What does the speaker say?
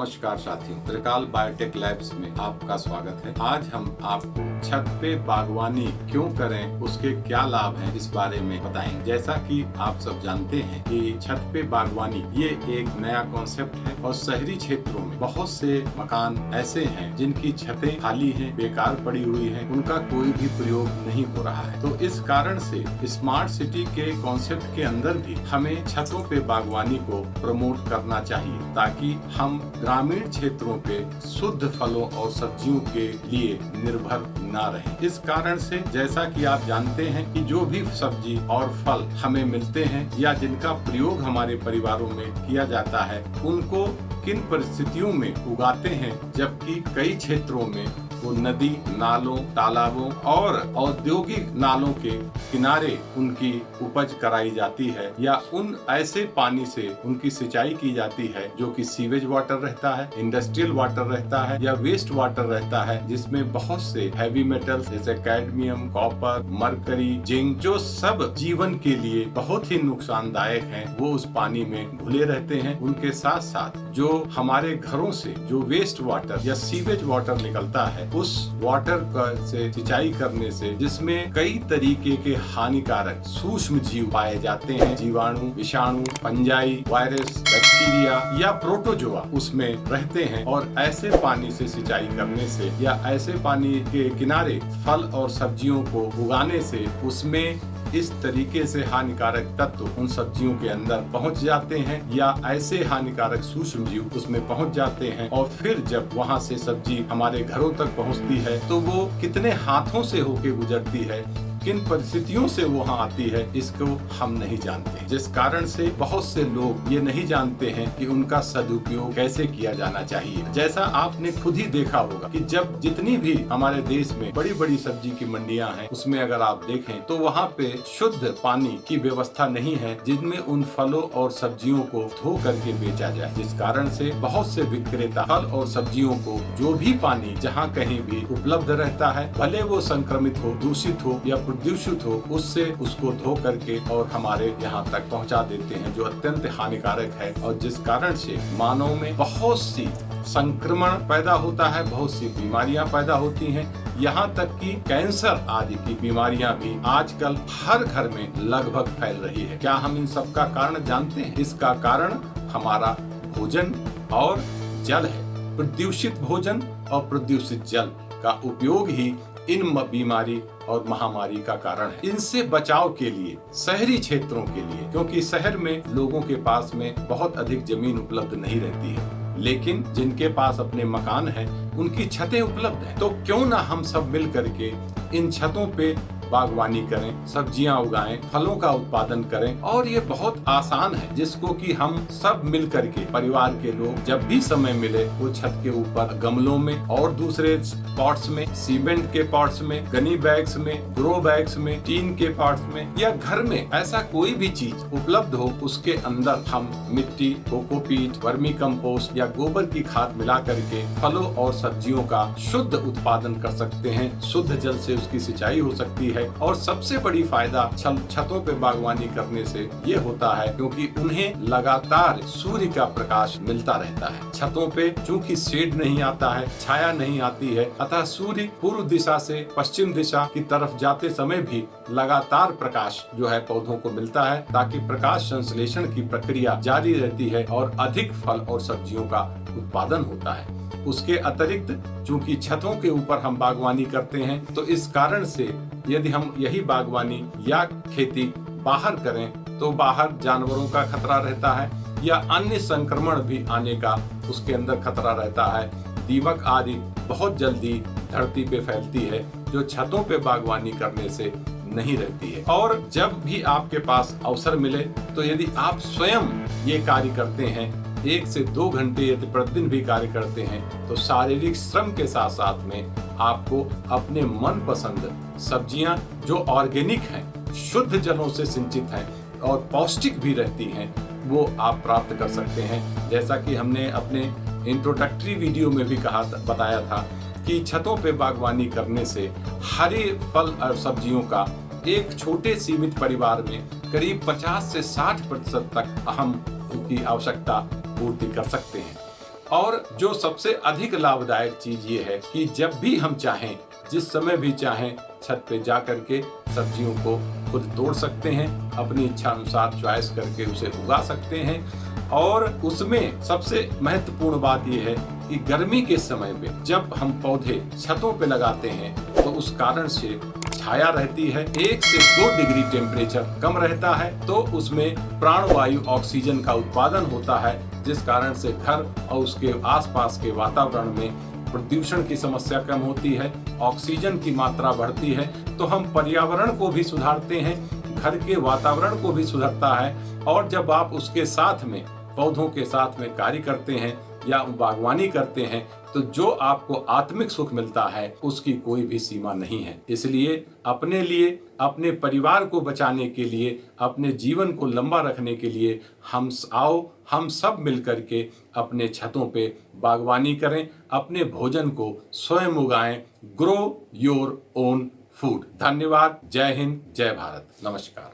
नमस्कार साथियों, त्रिकाल biotech labs में आपका स्वागत है। आज हम आपको छत पे बागवानी क्यों करें, उसके क्या लाभ हैं, इस बारे में बताएंगे। जैसा कि आप सब जानते हैं कि छत पे बागवानी ये एक नया कॉन्सेप्ट है और शहरी क्षेत्रों में बहुत से मकान ऐसे हैं जिनकी छतें खाली हैं, बेकार पड़ी हुई हैं, उनका कोई भी प्रयोग नहीं हो रहा है। तो इस कारण से स्मार्ट सिटी के कॉन्सेप्ट के अंदर भी हमें छतों पे बागवानी को प्रमोट करना चाहिए, ताकि हम ग्रामीण क्षेत्रों पे शुद्ध फलों और सब्जियों के लिए निर्भर ना रहें। इस कारण से जैसा कि आप जानते हैं कि जो भी सब्जी और फल हमें मिलते हैं या जिनका प्रयोग हमारे परिवारों में किया जाता है, उनको किन परिस्थितियों में उगाते हैं, जबकि कई क्षेत्रों में वो नदी, नालों, तालाबों और औद्योगिक नालों के किनारे उनकी उपज कराई जाती है या उन ऐसे पानी से उनकी सिंचाई की जाती है जो कि सीवेज वाटर रहता है, इंडस्ट्रियल वाटर रहता है या वेस्ट वाटर रहता है, जिसमें बहुत से हैवी मेटल्स जैसे कैडमियम, कॉपर, मरकरी, जिंक, जो सब जीवन के लिए बहुत ही नुकसानदायक हैं, वो उस पानी में घुले रहते हैं। उनके साथ साथ जो हमारे घरों से जो वेस्ट वाटर या सीवेज वाटर निकलता है, उस वाटर से सिंचाई करने से जिसमें कई तरीके के हानिकारक सूक्ष्म जीव पाए जाते हैं, जीवाणु, विषाणु, फंजाई, वायरस, बैक्टीरिया या प्रोटोजोआ उसमें रहते हैं, और ऐसे पानी से सिंचाई करने से या ऐसे पानी के किनारे फल और सब्जियों को उगाने से उसमें इस तरीके से हानिकारक तत्व उन सब्जियों के अंदर पहुंच जाते हैं या ऐसे हानिकारक सूक्ष्म जीव उसमें पहुंच जाते हैं, और फिर जब वहां से सब्जी हमारे घरों तक पहुंचती है तो वो कितने हाथों से होके गुजरती है, किन परिस्थितियों से वहां आती है, इसको हम नहीं जानते। जिस कारण से बहुत से लोग ये नहीं जानते हैं कि उनका सदुपयोग कैसे किया जाना चाहिए। जैसा आपने खुद ही देखा होगा कि जब जितनी भी हमारे देश में बड़ी बड़ी सब्जी की मंडियां हैं, उसमें अगर आप देखें तो वहाँ पे शुद्ध पानी की व्यवस्था नहीं है जिनमें उन फलों और सब्जियों को धो करके बेचा जाए, जिस कारण से बहुत से विक्रेता फल और सब्जियों को जो भी पानी जहाँ कहीं भी उपलब्ध रहता है, भले वो संक्रमित हो, दूषित हो या प्रदूषित हो, उससे उसको धो करके और हमारे यहाँ तक पहुँचा देते हैं, जो अत्यंत हानिकारक है और जिस कारण से मानव में बहुत सी संक्रमण पैदा होता है, बहुत सी बीमारियां पैदा होती हैं, यहाँ तक कि कैंसर आदि की बीमारियां भी आजकल हर घर में लगभग फैल रही है। क्या हम इन सब का कारण जानते हैं? इसका कारण हमारा भोजन और जल है। प्रदूषित भोजन और प्रदूषित जल का उपयोग ही इन बीमारी और महामारी का कारण है। इनसे बचाव के लिए शहरी क्षेत्रों के लिए, क्योंकि शहर में लोगों के पास में बहुत अधिक जमीन उपलब्ध नहीं रहती है, लेकिन जिनके पास अपने मकान हैं उनकी छतें उपलब्ध हैं, तो क्यों ना हम सब मिल करके इन छतों पे बागवानी करें, सब्जियां उगाएं, फलों का उत्पादन करें। और ये बहुत आसान है, जिसको कि हम सब मिल करके परिवार के लोग जब भी समय मिले वो छत के ऊपर गमलों में और दूसरे पॉट्स में, सीमेंट के पॉट्स में, गनी बैग्स में, ग्रो बैग्स में, टीन के पॉट्स में या घर में ऐसा कोई भी चीज उपलब्ध हो, उसके अंदर हम मिट्टी, कोकोपीट, वर्मी कंपोस्ट या गोबर की खाद मिला करके फलों और सब्जियों का शुद्ध उत्पादन कर सकते हैं। शुद्ध जल से उसकी सिंचाई हो सकती है, और सबसे बड़ी फायदा छतों पे बागवानी करने से ये होता है क्योंकि उन्हें लगातार सूर्य का प्रकाश मिलता रहता है। छतों पे चूंकि शेड नहीं आता है, छाया नहीं आती है, अतः सूर्य पूर्व दिशा से पश्चिम दिशा की तरफ जाते समय भी लगातार प्रकाश जो है पौधों को मिलता है, ताकि प्रकाश संश्लेषण की प्रक्रिया जारी रहती है और अधिक फल और सब्जियों का उत्पादन होता है। उसके अतिरिक्त चूंकि छतों के ऊपर हम बागवानी करते हैं, तो इस कारण से यदि हम यही बागवानी या खेती बाहर करें तो बाहर जानवरों का खतरा रहता है या अन्य संक्रमण भी आने का उसके अंदर खतरा रहता है। दीमक आदि बहुत जल्दी धरती पे फैलती है, जो छतों पे बागवानी करने से नहीं रहती है। और जब भी आपके पास अवसर मिले तो यदि आप स्वयं ये कार्य करते हैं, 1 से 2 घंटे यदि प्रतिदिन भी कार्य करते हैं, तो शारीरिक श्रम के साथ साथ में आपको अपने मनपसंद सब्जियां जो ऑर्गेनिक हैं, शुद्ध जलों से सिंचित हैं और पौष्टिक भी रहती हैं, वो आप प्राप्त कर सकते हैं। जैसा कि हमने अपने इंट्रोडक्टरी वीडियो में भी बताया था कि छतों पे बागवानी करने से हरे फल और सब्जियों का एक छोटे सीमित परिवार में करीब 50 से 60% तक हम उनकी आवश्यकता पूर्ति कर सकते हैं। और जो सबसे अधिक लाभदायक चीज ये है कि जब भी हम चाहें, जिस समय भी चाहें, छत पे जा करके सब्जियों को खुद तोड़ सकते हैं, अपनी इच्छा अनुसार चॉइस करके उसे उगा सकते हैं। और उसमें सबसे महत्वपूर्ण बात यह है कि गर्मी के समय पे जब हम पौधे छतों पे लगाते हैं तो उस कारण से छाया रहती है, 1 से 2 डिग्री टेम्परेचर कम रहता है, तो उसमें प्राणवायु ऑक्सीजन का उत्पादन होता है, जिस कारण से घर और उसके आसपास के वातावरण में प्रदूषण की समस्या कम होती है, ऑक्सीजन की मात्रा बढ़ती है, तो हम पर्यावरण को भी सुधारते हैं, घर के वातावरण को भी सुधरता है। और जब आप उसके साथ में पौधों के साथ में कार्य करते हैं या बागवानी करते हैं तो जो आपको आत्मिक सुख मिलता है उसकी कोई भी सीमा नहीं है। इसलिए अपने लिए, अपने परिवार को बचाने के लिए, अपने जीवन को लंबा रखने के लिए हम सब मिलकर के अपने छतों पे बागवानी करें, अपने भोजन को स्वयं उगाएं। Grow your own food. धन्यवाद। जय हिंद, जय भारत। नमस्कार।